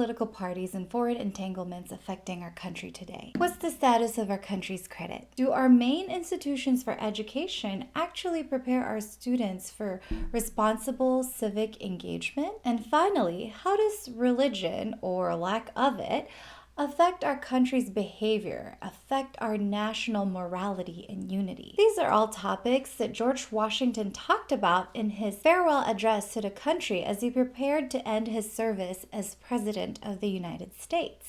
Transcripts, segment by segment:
political parties and foreign entanglements affecting our country today? What's the status of our country's credit? Do our main institutions for education actually prepare our students for responsible civic engagement? And finally, how does religion, or lack of it, affect our country's behavior, affect our national morality and unity? These are all topics that George Washington talked about in his farewell address to the country as he prepared to end his service as President of the United States.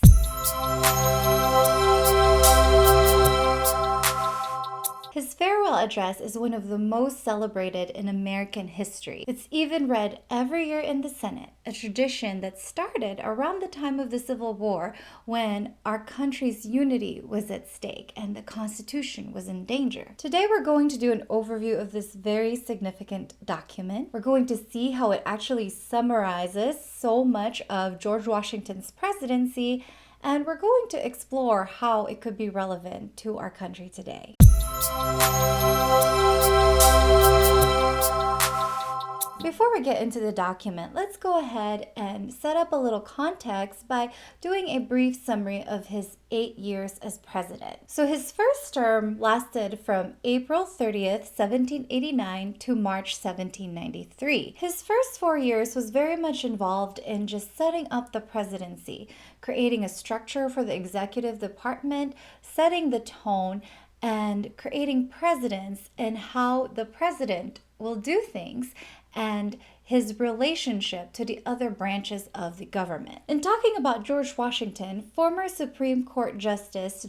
His farewell address is one of the most celebrated in American history. It's even read every year in the Senate, a tradition that started around the time of the Civil War when our country's unity was at stake and the Constitution was in danger. Today we're going to do an overview of this very significant document. We're going to see how it actually summarizes so much of George Washington's presidency, and we're going to explore how it could be relevant to our country today. Before we get into the document, let's go ahead and set up a little context by doing a brief summary of his 8 years as president. So his first term lasted from April 30th, 1789 to March 1793. His first 4 years was very much involved in just setting up the presidency, creating a structure for the executive department, setting the tone, and creating precedents in how the president will do things and his relationship to the other branches of the government. In talking about George Washington, former Supreme Court Justice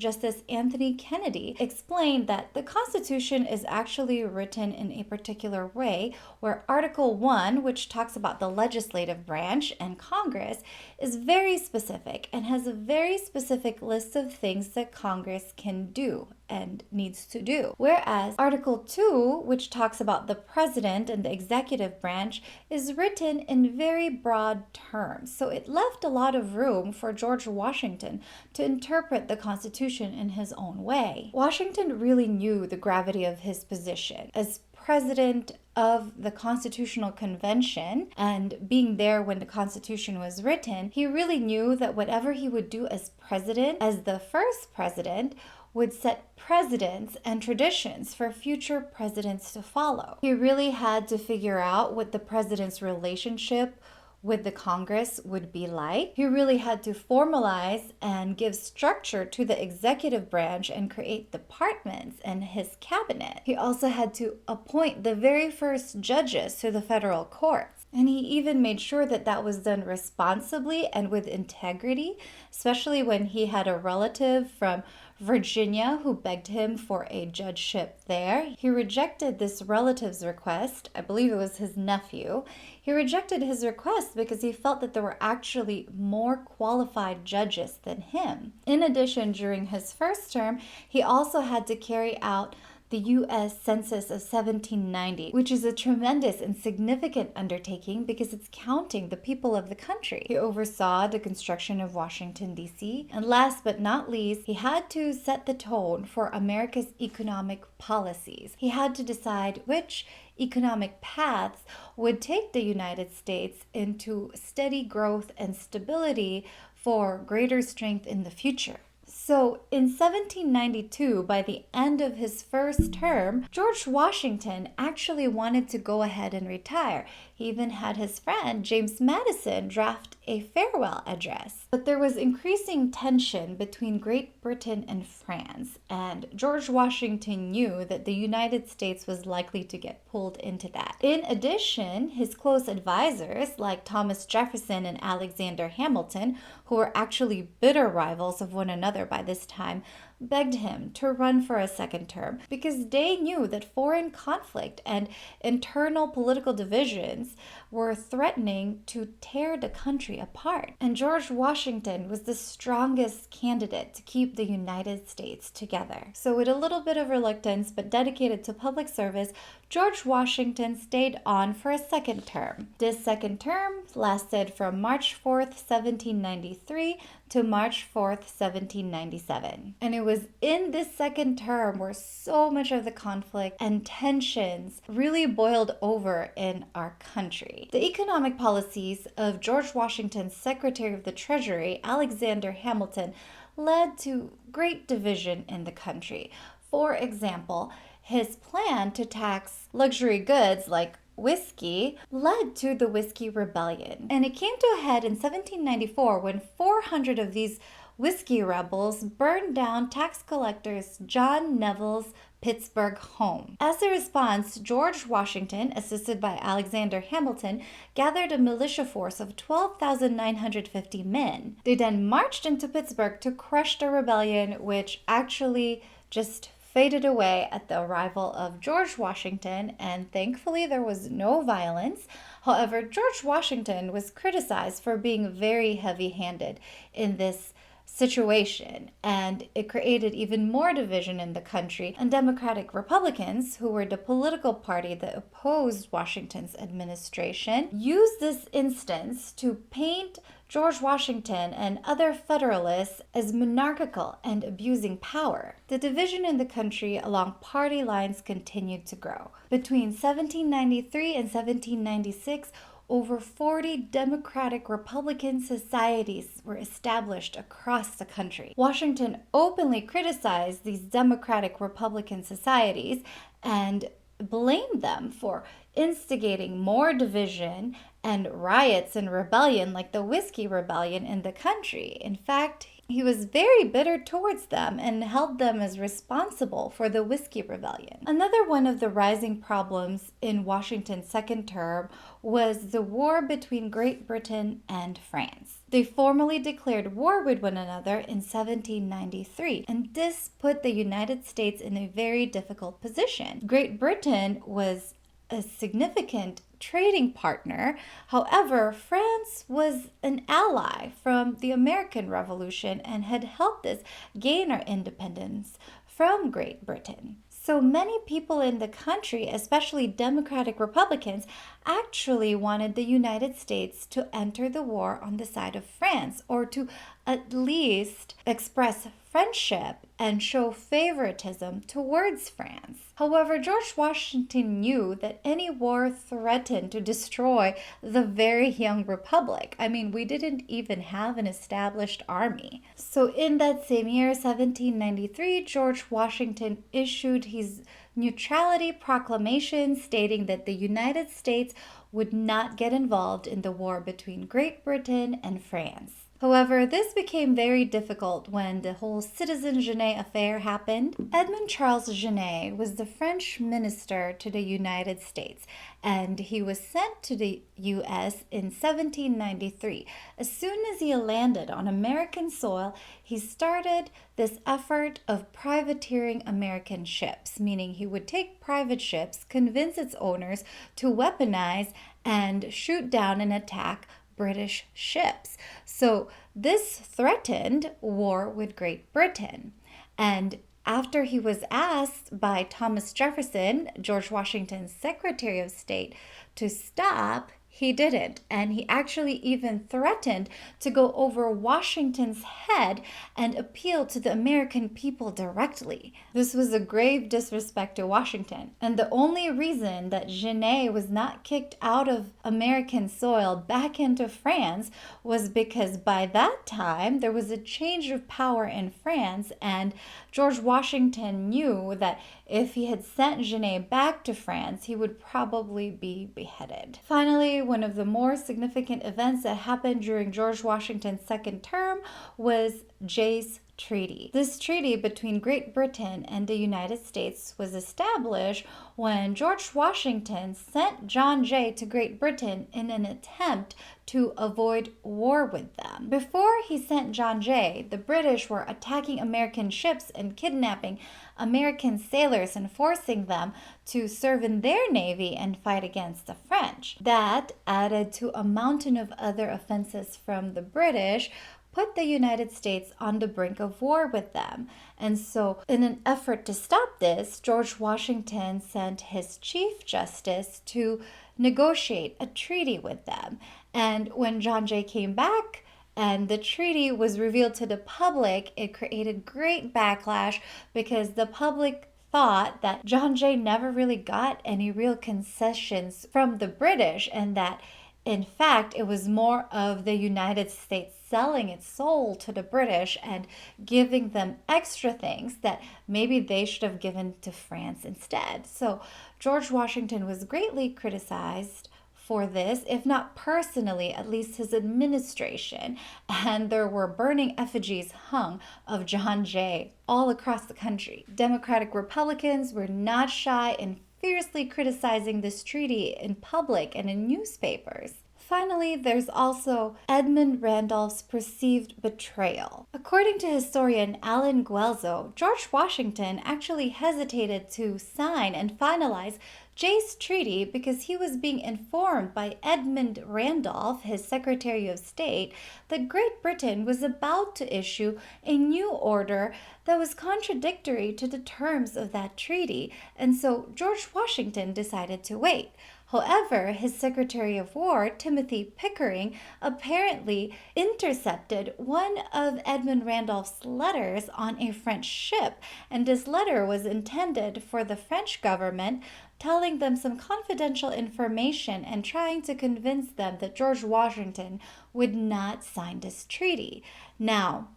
Anthony Kennedy explained that the Constitution is actually written in a particular way, where Article 1, which talks about the legislative branch and Congress, is very specific and has a very specific list of things that Congress can do and needs to do. Whereas Article 2, which talks about the president and the executive branch, is written in very broad terms. So it left a lot of room for George Washington to interpret the Constitution in his own way. Washington really knew the gravity of his position as president of the Constitutional Convention, and being there when the Constitution was written, he really knew that whatever he would do as president, as the first president, would set precedents and traditions for future presidents to follow. He really had to figure out what the president's relationship with the Congress would be like. He really had to formalize and give structure to the executive branch and create departments and his cabinet. He also had to appoint the very first judges to the federal courts. And he even made sure that that was done responsibly and with integrity, especially when he had a relative from Virginia who begged him for a judgeship there. He rejected this relative's request. I believe it was his nephew. He rejected his request because he felt that there were actually more qualified judges than him. In addition, during his first term, he also had to carry out the U.S. Census of 1790, which is a tremendous and significant undertaking because it's counting the people of the country. He oversaw the construction of Washington, D.C., and last but not least, he had to set the tone for America's economic policies. He had to decide which economic paths would take the United States into steady growth and stability for greater strength in the future. So in 1792, by the end of his first term, George Washington actually wanted to go ahead and retire. He even had his friend James Madison draft a farewell address. But there was increasing tension between Great Britain and France, and George Washington knew that the United States was likely to get pulled into that. In addition, his close advisors like Thomas Jefferson and Alexander Hamilton, who were actually bitter rivals of one another by this time, begged him to run for a second term because they knew that foreign conflict and internal political divisions were threatening to tear the country apart. And George Washington was the strongest candidate to keep the United States together. So with a little bit of reluctance but dedicated to public service, George Washington stayed on for a second term. This second term lasted from March 4th, 1793 to March 4th, 1797. And it it was in this second term where so much of the conflict and tensions really boiled over in our country. The economic policies of George Washington's Secretary of the Treasury, Alexander Hamilton, led to great division in the country. For example, his plan to tax luxury goods like whiskey led to the Whiskey Rebellion. And it came to a head in 1794 when 400 of these whiskey rebels burned down tax collectors John Neville's Pittsburgh home. As a response, George Washington, assisted by Alexander Hamilton, gathered a militia force of 12,950 men. They then marched into Pittsburgh to crush the rebellion, which actually just faded away at the arrival of George Washington, and thankfully there was no violence. However, George Washington was criticized for being very heavy-handed in this situation, and it created even more division in the country, and Democratic Republicans, who were the political party that opposed Washington's administration, used this instance to paint George Washington and other Federalists as monarchical and abusing power. The division in the country along party lines continued to grow. Between 1793 and 1796, over 40 Democratic Republican societies were established across the country. Washington openly criticized these Democratic Republican societies and blamed them for instigating more division and riots and rebellion like the Whiskey Rebellion in the country. In fact, he was very bitter towards them and held them as responsible for the Whiskey Rebellion. Another one of the rising problems in Washington's second term was the war between Great Britain and France. They formally declared war with one another in 1793, and this put the United States in a very difficult position. Great Britain was a significant trading partner. However, France was an ally from the American Revolution and had helped us gain our independence from Great Britain. So many people in the country, especially Democratic Republicans, actually wanted the United States to enter the war on the side of France, or to at least express friendship and show favoritism towards France. However, George Washington knew that any war threatened to destroy the very young republic. I mean, we didn't even have an established army. So in that same year, 1793, George Washington issued his Neutrality Proclamation, stating that the United States would not get involved in the war between Great Britain and France. However, this became very difficult when the whole Citizen Genet affair happened. Edmond Charles Genet was the French minister to the United States, and he was sent to the U.S. in 1793. As soon as he landed on American soil, he started this effort of privateering American ships, meaning he would take private ships, convince its owners to weaponize and shoot down and attack British ships. So this threatened war with Great Britain. And after he was asked by Thomas Jefferson, George Washington's Secretary of State, to stop, he didn't. And he actually even threatened to go over Washington's head and appeal to the American people directly. This was a grave disrespect to Washington. And the only reason that Genet was not kicked out of American soil back into France was because by that time there was a change of power in France, and George Washington knew that if he had sent Genet back to France, he would probably be beheaded. Finally, one of the more significant events that happened during George Washington's second term was Jay's Treaty. This treaty between Great Britain and the United States was established when George Washington sent John Jay to Great Britain in an attempt to avoid war with them. Before he sent John Jay, the British were attacking American ships and kidnapping American sailors and forcing them to serve in their navy and fight against the French. That, added to a mountain of other offenses from the British, put the United States on the brink of war with them. And so, in an effort to stop this, George Washington sent his Chief Justice to negotiate a treaty with them. And when John Jay came back and the treaty was revealed to the public, it created great backlash because the public thought that John Jay never really got any real concessions from the British, and that in fact it was more of the United States selling its soul to the British and giving them extra things that maybe they should have given to France instead. So George Washington was greatly criticized for this, if not personally, at least his administration. And there were burning effigies hung of John Jay all across the country. Democratic Republicans were not shy in fiercely criticizing this treaty in public and in newspapers. Finally, there's also Edmund Randolph's perceived betrayal. According to historian Alan Guelzo, George Washington actually hesitated to sign and finalize Jay's treaty because he was being informed by Edmund Randolph, his Secretary of State, that Great Britain was about to issue a new order that was contradictory to the terms of that treaty, and so George Washington decided to wait. However, his Secretary of War, Timothy Pickering, apparently intercepted one of Edmund Randolph's letters on a French ship, and this letter was intended for the French government, telling them some confidential information and trying to convince them that George Washington would not sign this treaty. Now,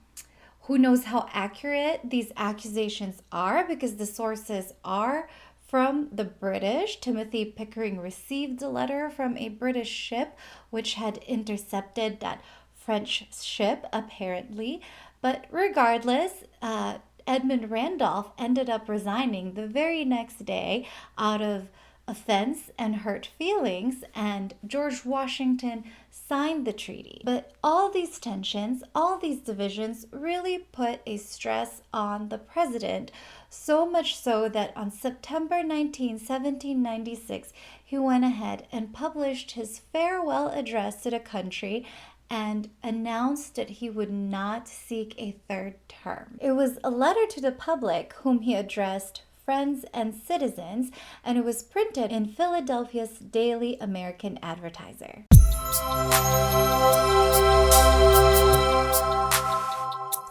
who knows how accurate these accusations are, because the sources are from the British. Timothy Pickering received a letter from a British ship which had intercepted that French ship, apparently. But regardless, Edmund Randolph ended up resigning the very next day out of offense and hurt feelings, and George Washington signed the treaty. But all these tensions, all these divisions really put a stress on the president, so much so that on September 19, 1796, he went ahead and published his farewell address to the country and announced that he would not seek a third term. It was a letter to the public whom he addressed friends and citizens, and it was printed in Philadelphia's Daily American Advertiser.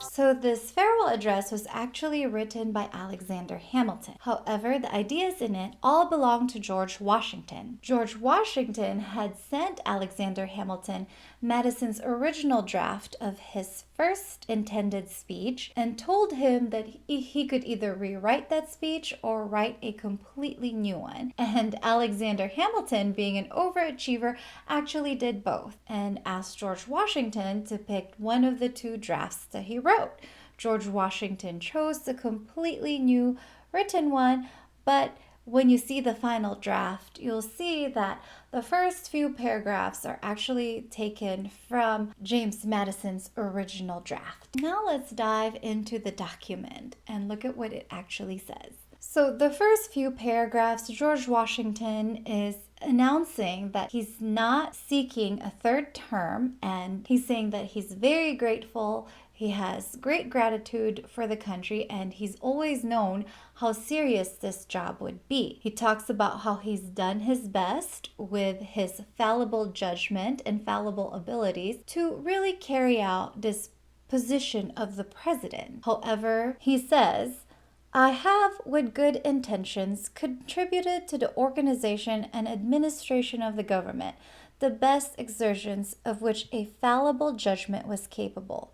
So this farewell address was actually written by Alexander Hamilton. However, the ideas in it all belong to George Washington. George Washington had sent Alexander Hamilton Madison's original draft of his first intended speech and told him that he could either rewrite that speech or write a completely new one. And Alexander Hamilton, being an overachiever, actually did both and asked George Washington to pick one of the two drafts that he wrote. George Washington chose the completely new written one, but when you see the final draft, you'll see that the first few paragraphs are actually taken from James Madison's original draft. Now let's dive into the document and look at what it actually says. So the first few paragraphs, George Washington is announcing that he's not seeking a third term, and he's saying that he's very grateful. He has great gratitude for the country, and he's always known how serious this job would be. He talks about how he's done his best with his fallible judgment and fallible abilities to really carry out this position of the president. However, he says, I have, with good intentions, contributed to the organization and administration of the government the best exertions of which a fallible judgment was capable,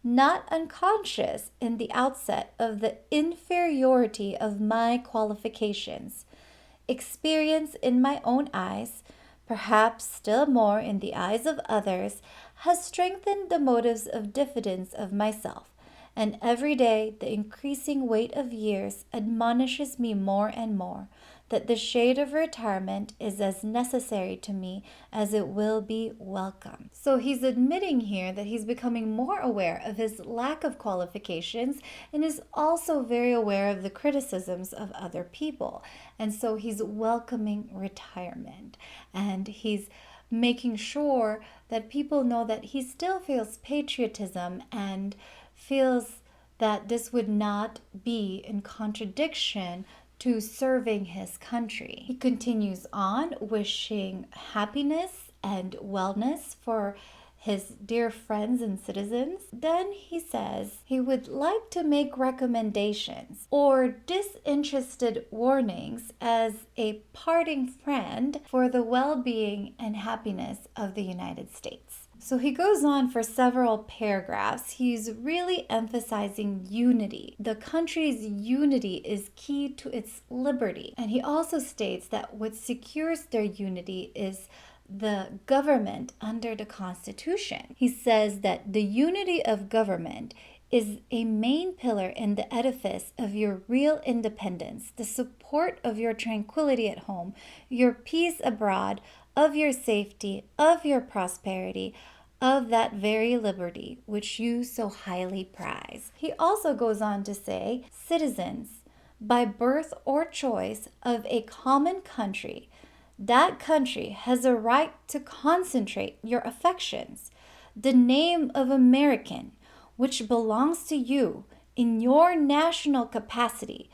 not unconscious in the outset of the inferiority of my qualifications. Experience in my own eyes, perhaps still more in the eyes of others, has strengthened the motives of diffidence of myself, and every day the increasing weight of years admonishes me more and more that the shade of retirement is as necessary to me as it will be welcome. So he's admitting here that he's becoming more aware of his lack of qualifications and is also very aware of the criticisms of other people. And so he's welcoming retirement, and he's making sure that people know that he still feels patriotism and feels that this would not be in contradiction to serving his country. He continues on wishing happiness and wellness for his dear friends and citizens. Then he says he would like to make recommendations or disinterested warnings as a parting friend for the well-being and happiness of the United States. So he goes on for several paragraphs. He's really emphasizing unity. The country's unity is key to its liberty. And he also states that what secures their unity is the government under the Constitution. He says that the unity of government is a main pillar in the edifice of your real independence, the support of your tranquility at home, your peace abroad, of your safety, of your prosperity, of that very liberty which you so highly prize. He also goes on to say, citizens, by birth or choice of a common country, that country has a right to concentrate your affections. The name of American, which belongs to you in your national capacity,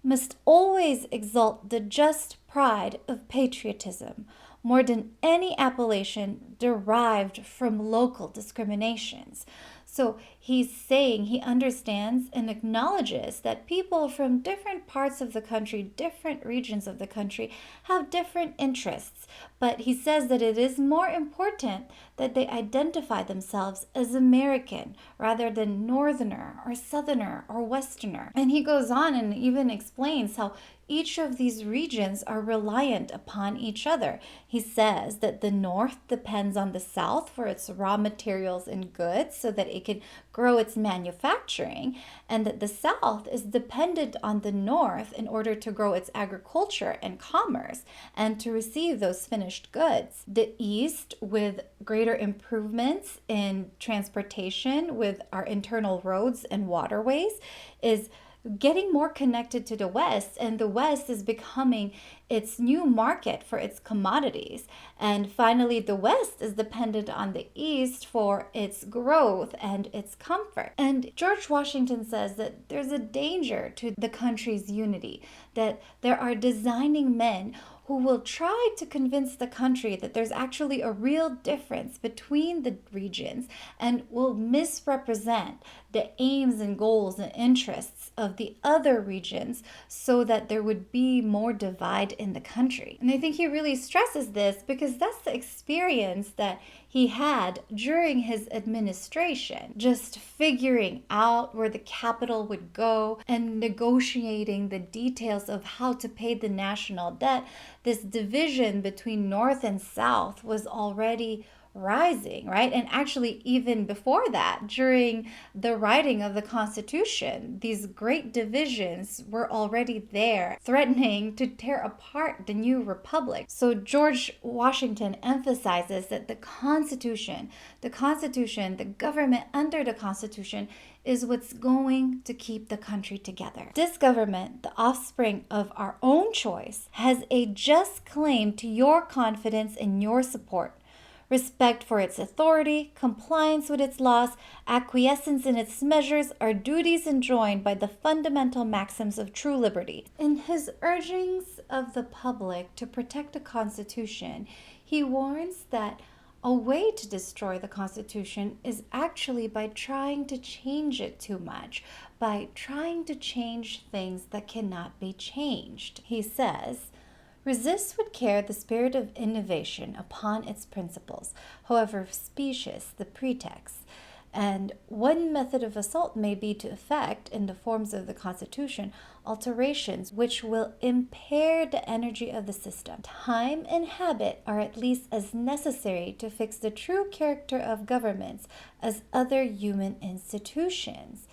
must always exalt the just pride of patriotism more than any appellation derived from local discriminations. So he's saying he understands and acknowledges that people from different parts of the country, different regions of the country, have different interests. But he says that it is more important that they identify themselves as American rather than Northerner or Southerner or Westerner. And he goes on and even explains how each of these regions are reliant upon each other. He says that the North depends on the South for its raw materials and goods so that it can grow its manufacturing, and that the South is dependent on the North in order to grow its agriculture and commerce and to receive those finished goods. The East, with greater improvements in transportation with our internal roads and waterways, is getting more connected to the West, and the West is becoming its new market for its commodities. And finally, the West is dependent on the East for its growth and its comfort. And George Washington says that there's a danger to the country's unity, that there are designing men who will try to convince the country that there's actually a real difference between the regions and will misrepresent the aims and goals and interests of the other regions so that there would be more divide in the country. And I think he really stresses this because that's the experience that he had during his administration, just figuring out where the capital would go and negotiating the details of how to pay the national debt. This division between North and South was already rising, right? And actually, even before that, during the writing of the Constitution, these great divisions were already there, threatening to tear apart the new republic. So George Washington emphasizes that the Constitution, the government under the Constitution, is what's going to keep the country together. This government, the offspring of our own choice, has a just claim to your confidence and your support. Respect for its authority, compliance with its laws, acquiescence in its measures are duties enjoined by the fundamental maxims of true liberty. In his urgings of the public to protect the Constitution, he warns that a way to destroy the Constitution is actually by trying to change it too much, by trying to change things that cannot be changed. He says, resist with care the spirit of innovation upon its principles, however specious the pretext. And one method of assault may be to effect, in the forms of the Constitution, alterations which will impair the energy of the system. Time and habit are at least as necessary to fix the true character of governments as other human institutions.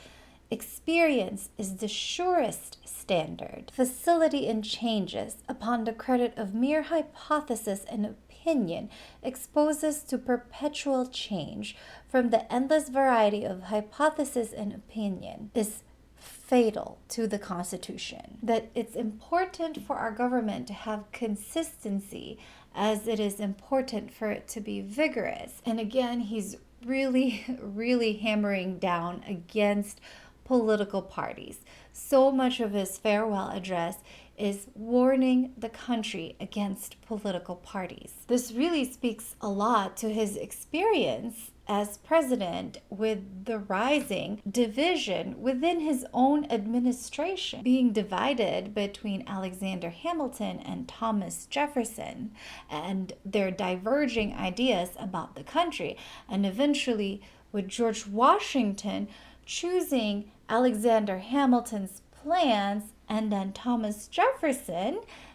Experience is the surest standard. Facility in changes upon the credit of mere hypothesis and opinion exposes to perpetual change from the endless variety of hypothesis and opinion is fatal to the Constitution. That it's important for our government to have consistency as it is important for it to be vigorous. And again, he's really hammering down against political parties. So much of his farewell address is warning the country against political parties. This really speaks a lot to his experience as president with the rising division within his own administration, being divided between Alexander Hamilton and Thomas Jefferson, and their diverging ideas about the country, and eventually with George Washington choosing Alexander Hamilton's plans, and then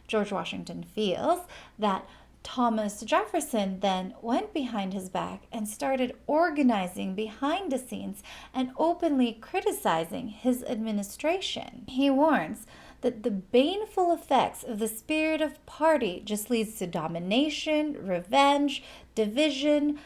George Washington feels that Thomas Jefferson then went behind his back and started organizing behind the scenes and openly criticizing his administration. He warns that the baneful effects of the spirit of party just leads to domination, revenge, division,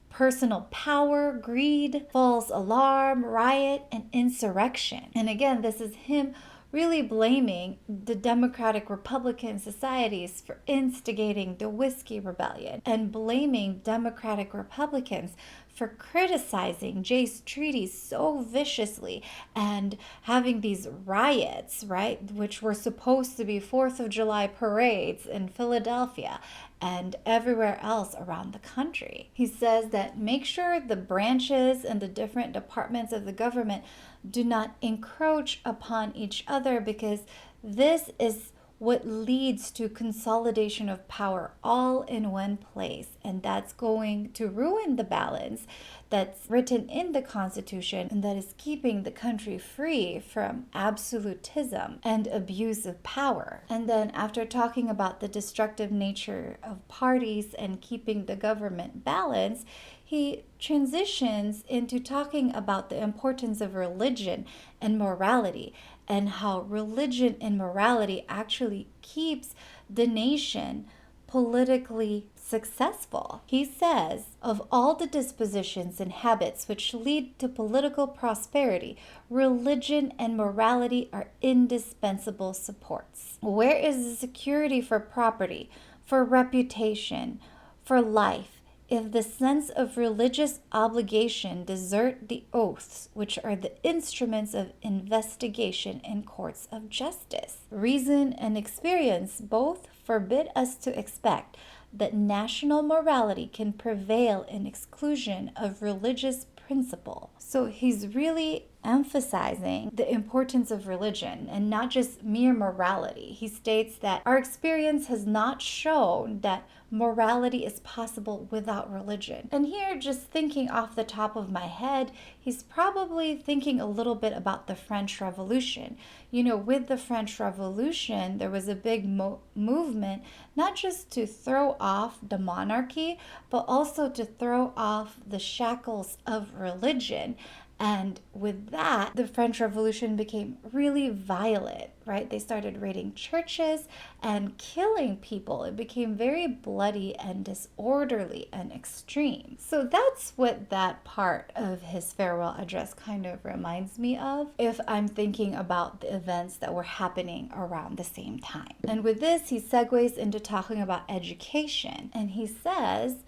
personal power, greed, false alarm, riot, and insurrection. And again, this is him really blaming the Democratic Republican societies for instigating the Whiskey Rebellion and blaming Democratic Republicans for criticizing Jay's treaty so viciously and having these riots, right, which were supposed to be 4th of July parades in Philadelphia and everywhere else around the country. He says that make sure the branches and the different departments of the government do not encroach upon each other, because this is what leads to consolidation of power all in one place. And that's going to ruin the balance that's written in the Constitution and that is keeping the country free from absolutism and abuse of power. And then after talking about the destructive nature of parties and keeping the government balanced, he transitions into talking about the importance of religion and morality, and how religion and morality actually keeps the nation politically successful. He says, of all the dispositions and habits which lead to political prosperity, religion and morality are indispensable supports. Where is the security for property, for reputation, for life, if the sense of religious obligation desert the oaths which are the instruments of investigation in courts of justice? Reason and experience both forbid us to expect that national morality can prevail in exclusion of religious principle. So he's really emphasizing the importance of religion and not just mere morality. He states that our experience has not shown that morality is possible without religion. And here, just thinking off the top of my head, he's probably thinking a little bit about the French Revolution. You know, with the French Revolution, there was a big movement, not just to throw off the monarchy, but also to throw off the shackles of religion. And with that, the French Revolution became really violent, right? They started raiding churches and killing people. It became very bloody and disorderly and extreme. So that's what that part of his farewell address kind of reminds me of if I'm thinking about the events that were happening around the same time. And with this, he segues into talking about education. And he says,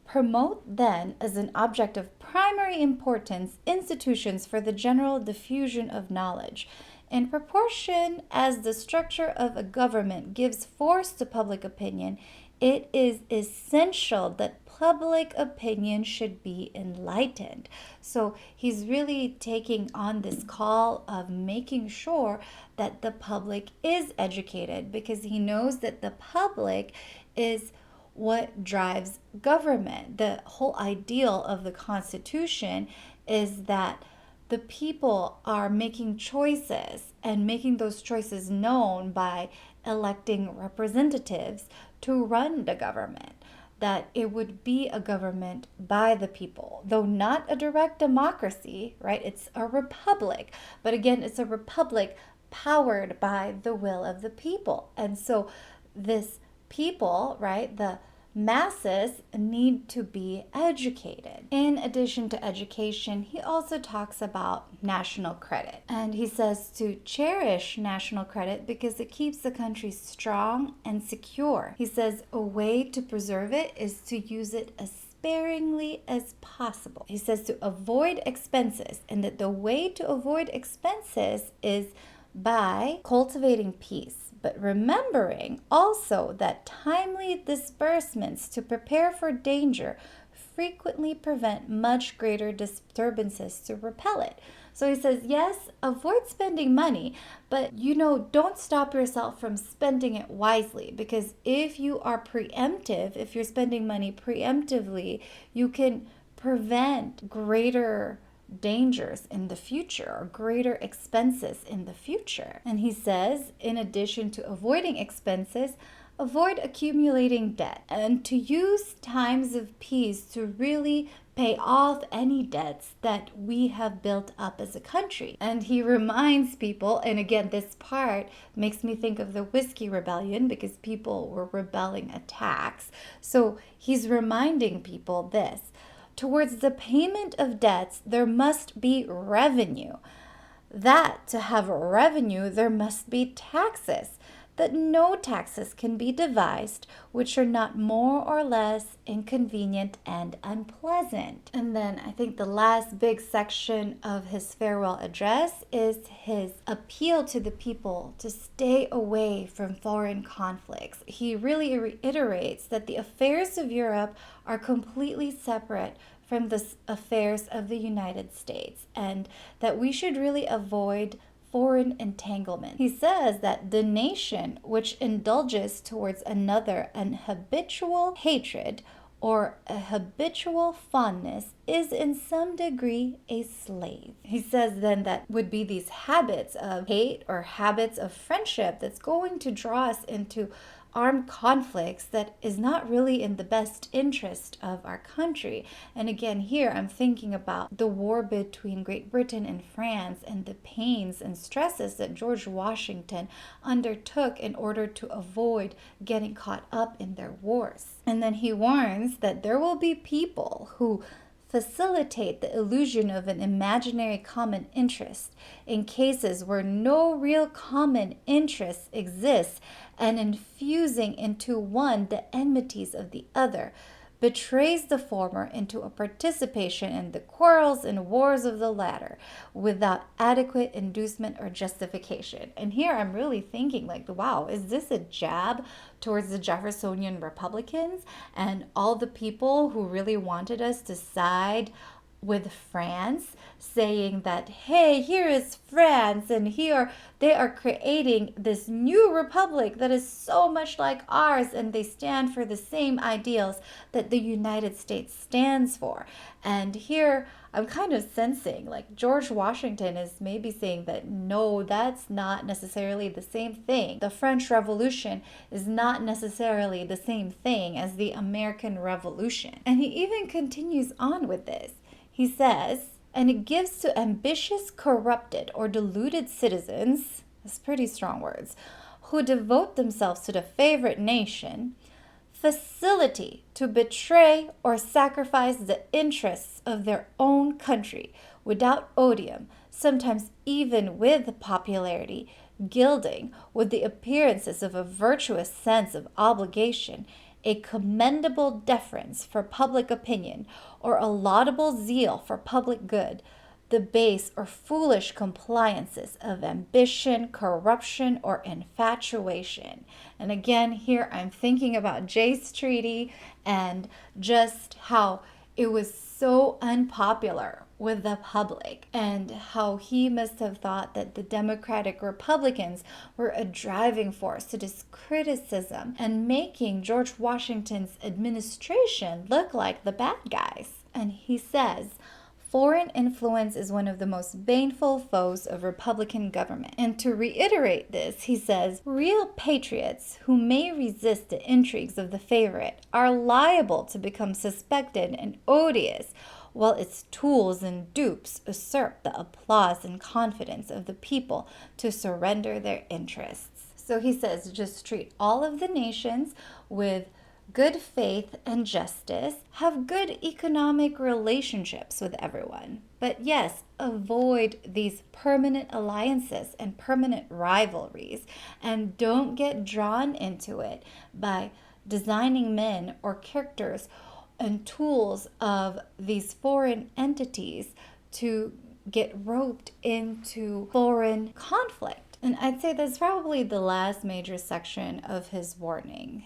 promote then as an object of primary importance institutions for the general diffusion of knowledge. In proportion as the structure of a government gives force to public opinion, it is essential that public opinion should be enlightened. So he's really taking on this call of making sure that the public is educated, because he knows that the public is what drives government. The whole ideal of the Constitution is that the people are making choices and making those choices known by electing representatives to run the government. That it would be a government by the people, though not a direct democracy, right? It's a republic. But again, it's a republic powered by the will of the people. And so this people, right, the masses need to be educated. In addition to education, he also talks about national credit. And he says to cherish national credit because it keeps the country strong and secure. He says a way to preserve it is to use it as sparingly as possible. He says to avoid expenses, and that the way to avoid expenses is by cultivating peace, but remembering also that timely disbursements to prepare for danger frequently prevent much greater disturbances to repel it. So he says, yes, avoid spending money, but don't stop yourself from spending it wisely, because if you are preemptive, if you're spending money preemptively, you can prevent greater dangers in the future or greater expenses in the future. And he says, in addition to avoiding expenses, avoid accumulating debt and to use times of peace to really pay off any debts that we have built up as a country. And he reminds people, and again, this part makes me think of the Whiskey Rebellion because people were rebelling at tax. So he's reminding people this. Towards the payment of debts, there must be revenue. That to have revenue, there must be taxes. That no taxes can be devised which are not more or less inconvenient and unpleasant. And then I think the last big section of his farewell address is his appeal to the people to stay away from foreign conflicts. He really reiterates that the affairs of Europe are completely separate from the affairs of the United States, and that we should really avoid foreign entanglement. He says that the nation which indulges towards another an habitual hatred or a habitual fondness is in some degree a slave. He says then that would be these habits of hate or habits of friendship that's going to draw us into armed conflicts that is not really in the best interest of our country. And again, here I'm thinking about the war between Great Britain and France and the pains and stresses that George Washington undertook in order to avoid getting caught up in their wars. And then he warns that there will be people who facilitate the illusion of an imaginary common interest in cases where no real common interest exists, and infusing into one the enmities of the other, betrays the former into a participation in the quarrels and wars of the latter without adequate inducement or justification. And here I'm really thinking wow, is this a jab towards the Jeffersonian Republicans and all the people who really wanted us to side with France, saying that, hey, here is France, and here they are creating this new republic that is so much like ours, and they stand for the same ideals that the United States stands for. And here I'm kind of sensing George Washington is maybe saying that no, that's not necessarily the same thing. The French Revolution is not necessarily the same thing as the American Revolution. And he even continues on with this. He says, and it gives to ambitious, corrupted, or deluded citizens, that's pretty strong words, who devote themselves to the favorite nation, facility to betray or sacrifice the interests of their own country without odium, sometimes even with popularity, gilding with the appearances of a virtuous sense of obligation, a commendable deference for public opinion, or a laudable zeal for public good, the base or foolish compliances of ambition, corruption, or infatuation. And again, here I'm thinking about Jay's Treaty and just how it was so unpopular with the public, and how he must have thought that the Democratic Republicans were a driving force to this criticism and making George Washington's administration look like the bad guys. And he says, foreign influence is one of the most baneful foes of Republican government. And to reiterate this, he says, real patriots who may resist the intrigues of the favorite are liable to become suspected and odious, while its tools and dupes usurp the applause and confidence of the people to surrender their interests. So he says, just treat all of the nations with good faith and justice, have good economic relationships with everyone. But yes, avoid these permanent alliances and permanent rivalries, and don't get drawn into it by designing men or characters and tools of these foreign entities to get roped into foreign conflict. And I'd say that's probably the last major section of his warning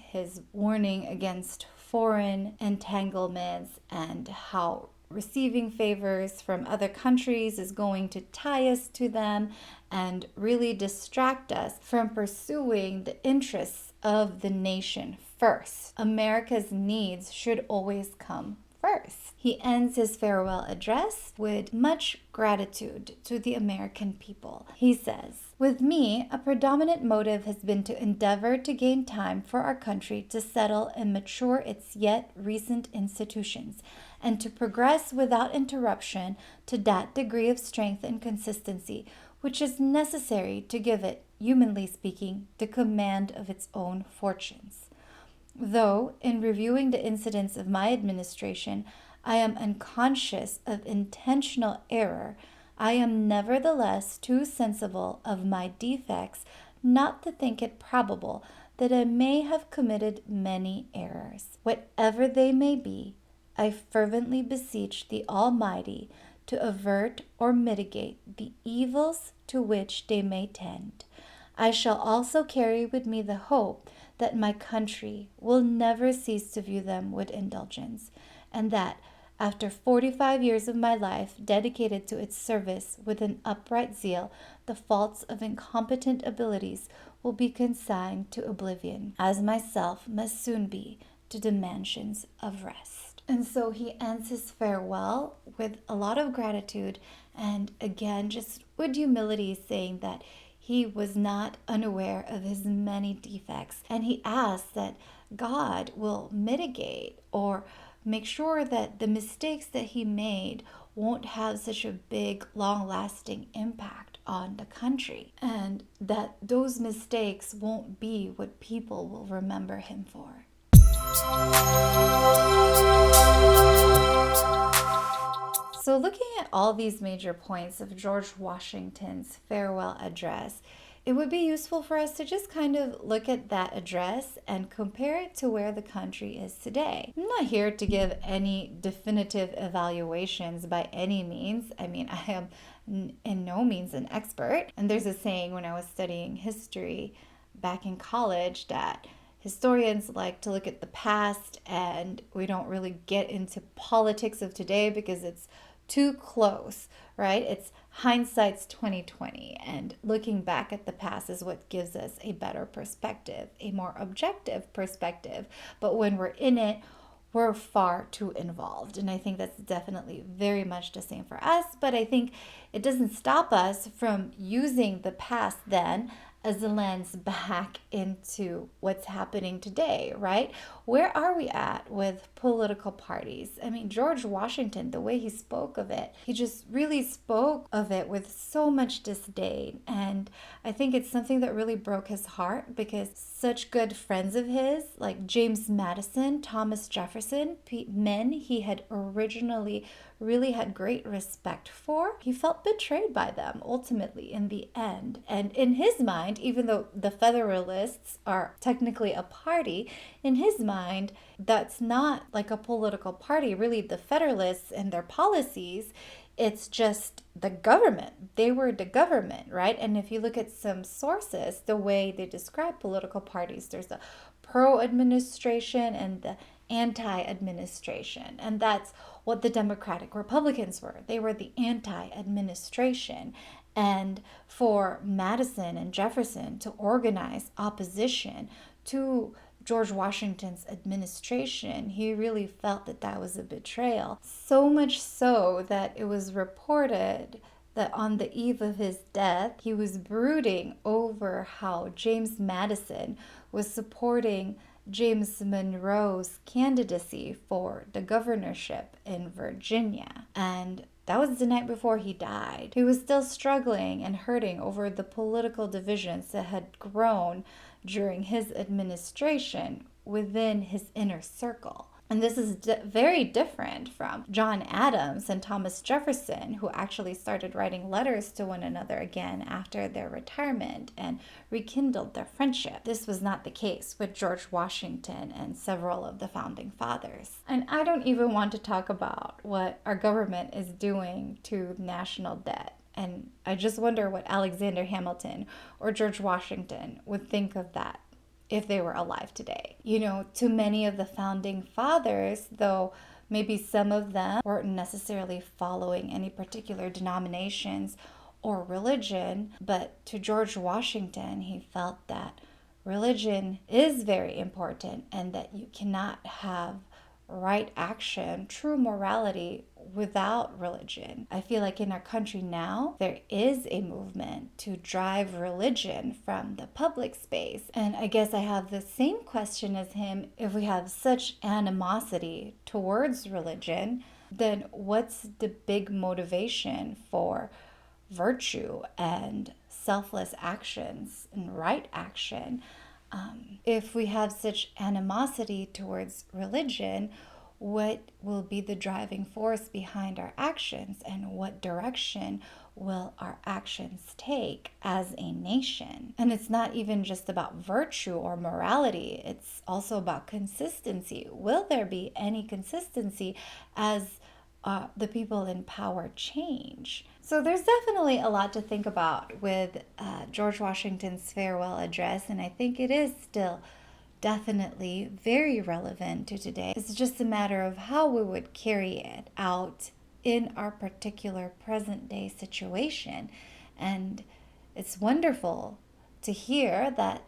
against foreign entanglements and how receiving favors from other countries is going to tie us to them and really distract us from pursuing the interests of the nation first. America's needs should always come first. He ends his farewell address with much gratitude to the American people. He says, "With me, a predominant motive has been to endeavor to gain time for our country to settle and mature its yet recent institutions, and to progress without interruption to that degree of strength and consistency which is necessary to give it, humanly speaking, the command of its own fortunes. Though, in reviewing the incidents of my administration, I am unconscious of intentional error, I am nevertheless too sensible of my defects not to think it probable that I may have committed many errors. Whatever they may be, I fervently beseech the Almighty to avert or mitigate the evils to which they may tend. I shall also carry with me the hope that my country will never cease to view them with indulgence, and that, after 45 years of my life dedicated to its service with an upright zeal, the faults of incompetent abilities will be consigned to oblivion, as myself must soon be to the mansions of rest." And so he ends his farewell with a lot of gratitude and again just with humility, saying that he was not unaware of his many defects, and he asks that God will mitigate or make sure that the mistakes that he made won't have such a big, long-lasting impact on the country, and that those mistakes won't be what people will remember him for. So looking at all these major points of George Washington's farewell address, it would be useful for us to just kind of look at that address and compare it to where the country is today. I'm not here to give any definitive evaluations by any means. I mean, I am in no means an expert. And there's a saying when I was studying history back in college that historians like to look at the past and we don't really get into politics of today because it's too close, right? It's hindsight's 2020, and looking back at the past is what gives us a better perspective, a more objective perspective. But when we're in it, we're far too involved. And I think that's definitely very much the same for us. But I think it doesn't stop us from using the past then as a lens back into what's happening today, right? Where are we at with political parties? I mean, George Washington, the way he spoke of it, he just really spoke of it with so much disdain. And I think it's something that really broke his heart because such good friends of his, like James Madison, Thomas Jefferson, men he had originally really had great respect for, he felt betrayed by them ultimately in the end. And in his mind, even though the Federalists are technically a party, in his mind, that's not like a political party. Really, the Federalists and their policies, it's just the government. They were the government, right? And if you look at some sources, the way they describe political parties, there's the pro-administration and the anti-administration. And that's what the Democratic Republicans were. They were the anti-administration. And for Madison and Jefferson to organize opposition to George Washington's administration, he really felt that that was a betrayal. So much so that it was reported that on the eve of his death, he was brooding over how James Madison was supporting James Monroe's candidacy for the governorship in Virginia. And that was the night before he died. He was still struggling and hurting over the political divisions that had grown during his administration within his inner circle. And this is very different from John Adams and Thomas Jefferson, who actually started writing letters to one another again after their retirement and rekindled their friendship. This was not the case with George Washington and several of the founding fathers. And I don't even want to talk about what our government is doing to national debt. And I just wonder what Alexander Hamilton or George Washington would think of that. if they were alive today. You know, to many of the founding fathers, though maybe some of them weren't necessarily following any particular denominations or religion, but to George Washington, he felt that religion is very important and that you cannot have right action, true morality without religion. I feel like in our country now, there is a movement to drive religion from the public space. And I guess I have the same question as him. If we have such animosity towards religion, then what's the big motivation for virtue and selfless actions and right action? If we have such animosity towards religion, what will be the driving force behind our actions, and what direction will our actions take as a nation? And it's not even just about virtue or morality, it's also about consistency. Will there be any consistency as the people in power change? So there's definitely a lot to think about with George Washington's farewell address, and I think it is still definitely very relevant to today. It's just a matter of how we would carry it out in our particular present day situation. And it's wonderful to hear that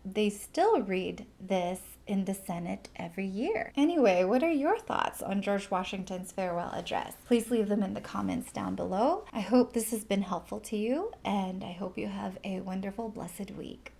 they still read this in the Senate every year. Anyway, what are your thoughts on George Washington's farewell address? Please leave them in the comments down below. I hope this has been helpful to you, and I hope you have a wonderful, blessed week.